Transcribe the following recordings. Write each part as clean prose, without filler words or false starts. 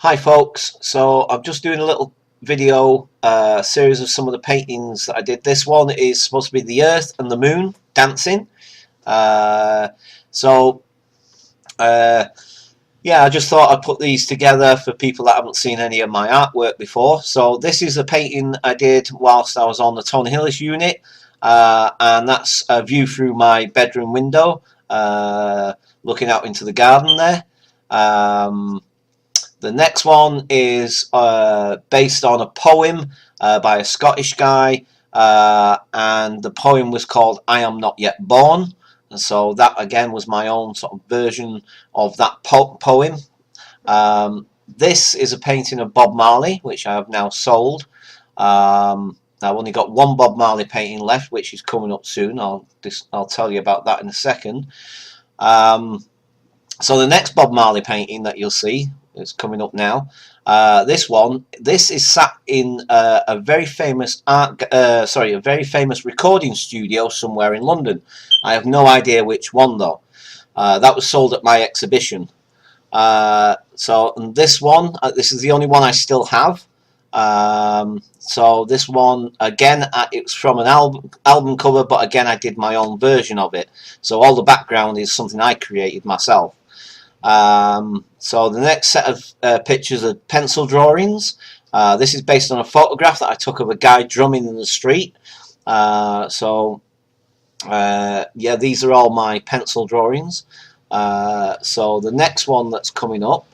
Hi folks, so I'm just doing a little video series of some of the paintings that I did. This one is supposed to be the Earth and the Moon dancing. Uh, so uh, yeah, I just thought I'd put these together for people that haven't seen any of my artwork before. So this is a painting I did whilst I was on the Tony Hillis unit, and that's a view through my bedroom window, looking out into the garden there. The next one is based on a poem by a Scottish guy, and the poem was called I Am Not Yet Born. And so that again was my own sort of version of that poem. This is a painting of Bob Marley, which I have now sold. I've only got one Bob Marley painting left, which is coming up soon. I'll tell you about that in a second. So the next Bob Marley painting that you'll see is coming up now. This is sat in a very famous a very famous recording studio somewhere in London. I have no idea which one though. That was sold at my exhibition. So and this one, this is the only one I still have. So this one again, it's from an album cover, but again I did my own version of it. So all the background is something I created myself. So the next set of pictures are pencil drawings. This is based on a photograph that I took of a guy drumming in the street. Yeah, these are all my pencil drawings. So the next one that's coming up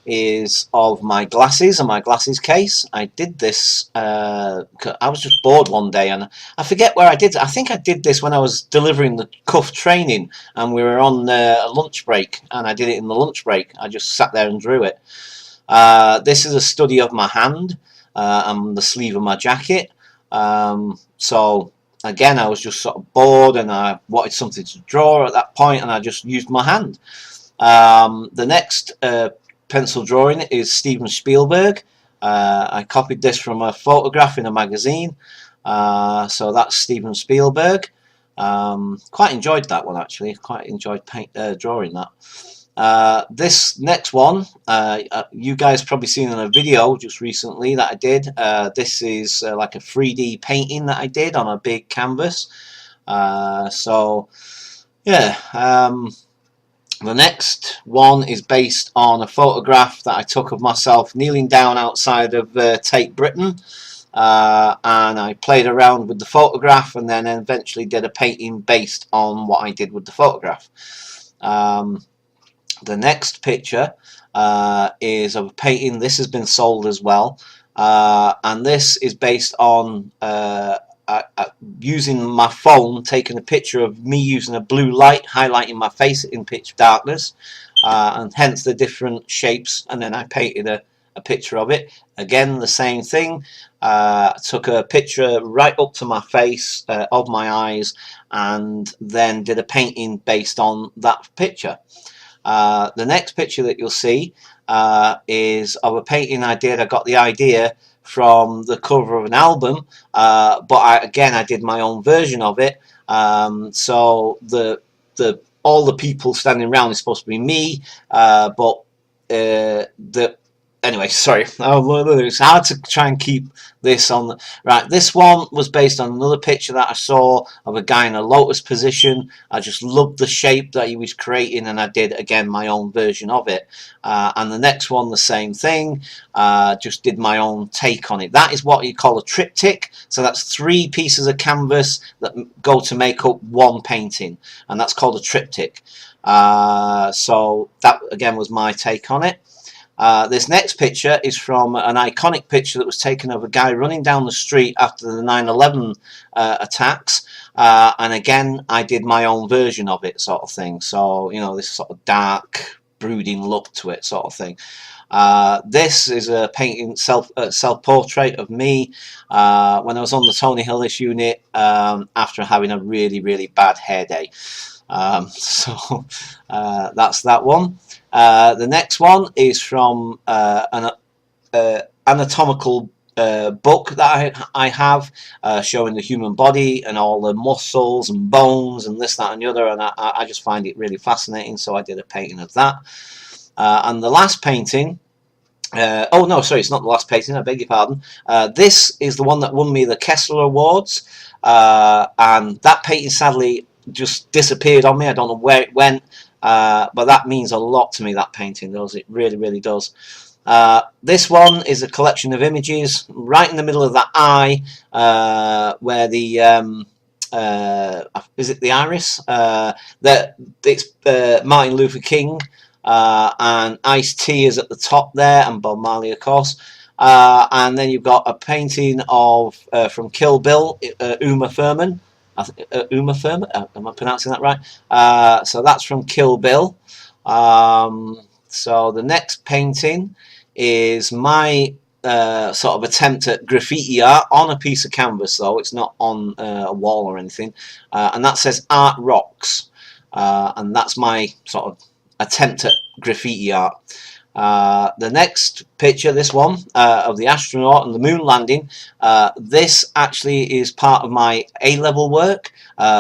is of my glasses and my glasses case. I did this, I was just bored one day and I forget where I did it. I think I did this when I was delivering the cuff training and we were on a lunch break, and I did it in the lunch break. I just sat there and drew it. This is a study of my hand and the sleeve of my jacket. So again, I was just sort of bored and I wanted something to draw at that point, and I just used my hand. The next pencil drawing is Steven Spielberg. I copied this from a photograph in a magazine. So that's Steven Spielberg. Quite enjoyed that one actually. Quite enjoyed drawing that. This next one, you guys probably seen in a video just recently that I did. This is like a 3D painting that I did on a big canvas. So yeah. The next one is based on a photograph that I took of myself kneeling down outside of Tate Britain, and I played around with the photograph and then eventually did a painting based on what I did with the photograph. The next picture is of a painting. This has been sold as well, and this is based on using my phone, taking a picture of me using a blue light, highlighting my face in pitch darkness, and hence the different shapes, and then I painted a picture of it. Again, the same thing. Took a picture right up to my face of my eyes, and then did a painting based on that picture. The next picture that you'll see is of a painting I did. I got the idea from the cover of an album, but I did my own version of it. So all the people standing around is supposed to be me, but anyway, sorry, it's hard to try and keep this on. Right, this one was based on another picture that I saw of a guy in a lotus position. I just loved the shape that he was creating, and I did again my own version of it. And the next one, the same thing, just did my own take on it. That is what you call a triptych. So that's 3 pieces of canvas that go to make up one painting, and that's called a triptych. So that again was my take on it. This next picture is from an iconic picture that was taken of a guy running down the street after the 9/11 attacks, and again I did my own version of it, sort of thing. So you know, this sort of dark, brooding look to it, sort of thing. This is a painting, self-portrait of me when I was on the Tony Hillis unit after having a really bad hair day. So that's that one. The next one is from an anatomical book that I have, showing the human body and all the muscles and bones and this, that and the other, and I just find it really fascinating, so I did a painting of that. And the last painting Oh no, sorry, it's not the last painting. I beg your pardon. This is the one that won me the Kessler Awards, and that painting sadly just disappeared on me. I don't know where it went, but that means a lot to me. That painting does. It really, really does. This one is a collection of images right in the middle of that eye, where the is it the iris? That it's Martin Luther King. And Ice-T is at the top there, and Bob Marley, of course. And then you've got a painting of from Kill Bill, Uma Thurman. Uma Thurman, am I pronouncing that right? So that's from Kill Bill. So the next painting is my sort of attempt at graffiti art on a piece of canvas, though it's not on a wall or anything, and that says Art Rocks, and that's my sort of attempt at graffiti art. The next picture, this one, of the astronaut and the moon landing, this actually is part of my A-level work.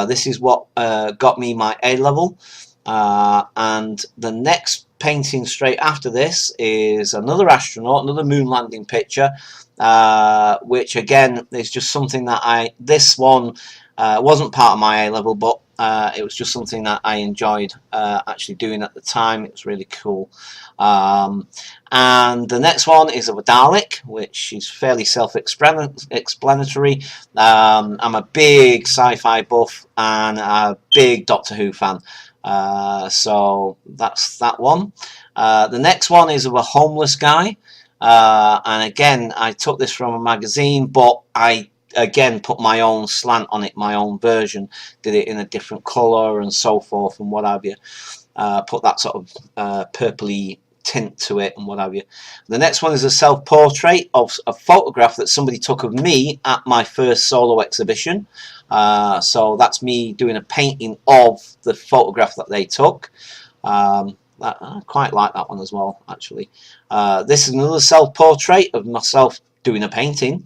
This is what got me my A-level. And the next painting straight after this is another astronaut, another moon landing picture, which again is just something that this one wasn't part of my A-level, but it was just something that I enjoyed actually doing at the time. It was really cool. And the next one is of a Dalek, which is fairly self-explanatory. I'm a big sci-fi buff and a big Doctor Who fan. So that's that one. The next one is of a homeless guy. And again, I took this from a magazine, but I again put my own slant on it, my own version, did it in a different colour and so forth and what have you. Put that sort of purpley tint to it and what have you. The next one is a self-portrait of a photograph that somebody took of me at my first solo exhibition. So that's me doing a painting of the photograph that they took. I quite like that one as well, actually. This is another self-portrait of myself doing a painting.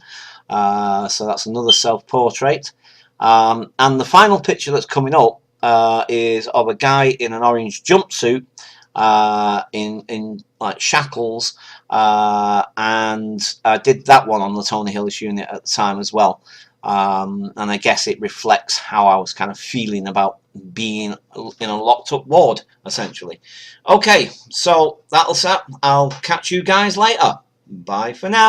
So that's another self-portrait. And the final picture that's coming up is of a guy in an orange jumpsuit, in like shackles, and I did that one on the Tony Hillis unit at the time as well. And I guess it reflects how I was kind of feeling about being in a locked up ward, essentially. Okay, so that'll set. I'll catch you guys later. Bye for now.